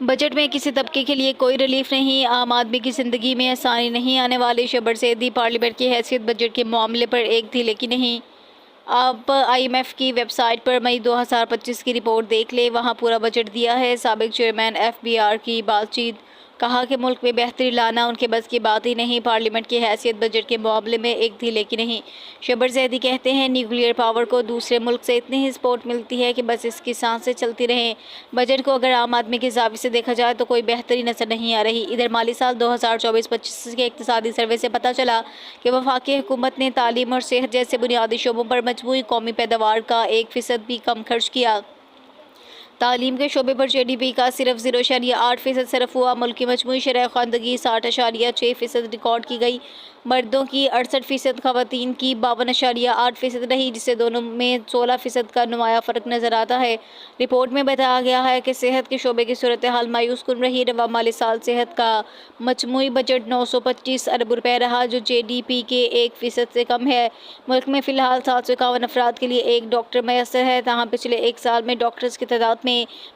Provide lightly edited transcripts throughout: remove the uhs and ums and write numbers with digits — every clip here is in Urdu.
بجٹ میں کسی طبقے کے لیے کوئی ریلیف نہیں، عام آدمی کی زندگی میں آسانی نہیں آنے والی۔ شبر زیدی پارلیمنٹ کی حیثیت بجٹ کے معاملے پر ایک تھی لیکن نہیں۔ آپ IMF کی ویب سائٹ پر مئی 2025 کی رپورٹ دیکھ لیں، وہاں پورا بجٹ دیا ہے۔ سابق چیئرمین FBR کی بات چیت، کہا کہ ملک میں بہتری لانا ان کے بس کی بات ہی نہیں۔ پارلیمنٹ کی حیثیت بجٹ کے معاملے میں ایک تھی لیکن نہیں۔ شبر زیدی کہتے ہیں نیوکلیئر پاور کو دوسرے ملک سے اتنی ہی سپورٹ ملتی ہے کہ بس اس کی سانسیں چلتی رہیں۔ بجٹ کو اگر عام آدمی کے زاویے سے دیکھا جائے تو کوئی بہتری نظر نہیں آ رہی۔ ادھر مالی سال 2024-25 کے اقتصادی سروے سے پتہ چلا کہ وفاقی حکومت نے تعلیم اور صحت جیسے بنیادی شعبوں پر مجموعی قومی پیداوار کا 1% بھی کم خرچ کیا۔ تعلیم کے شعبے پر GDP کا صرف 0.8% صرف ہوا۔ ملک کی مجموعی شرح خواندگی 60.6% ریکارڈ کی گئی۔ مردوں کی 68%، خواتین کی 52.8% رہی، جس سے دونوں میں 16% کا نمایاں فرق نظر آتا ہے۔ رپورٹ میں بتایا گیا ہے کہ صحت کے شعبے کی صورتحال مایوس کن رہی۔ رواں مالی سال صحت کا مجموعی بجٹ 925 ارب روپے رہا، جو GDP کے 1% سے کم ہے۔ ملک میں فی الحال 751 افراد کے لیے ایک ڈاکٹر میسر ہے، تاہم پچھلے ایک سال میں ڈاکٹرز کی تعداد میں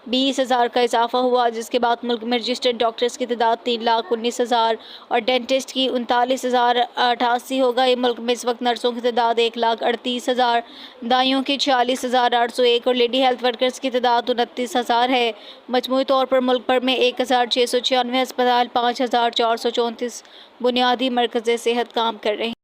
20,000 کا اضافہ ہوا، جس کے بعد ملک میں رجسٹرڈ ڈاکٹرز کی تعداد 3,19,000 اور ڈینٹسٹ کی 39,088 ہو گئی۔ ملک میں اس وقت نرسوں کی تعداد 1,38,000، دائیوں کی 46,801 اور لیڈی ہیلتھ ورکرز کی تعداد 29,000 ہے۔ مجموعی طور پر ملک بھر میں 1,696 ہسپتال، 5,434 بنیادی مرکزِ صحت کام کر رہے ہیں۔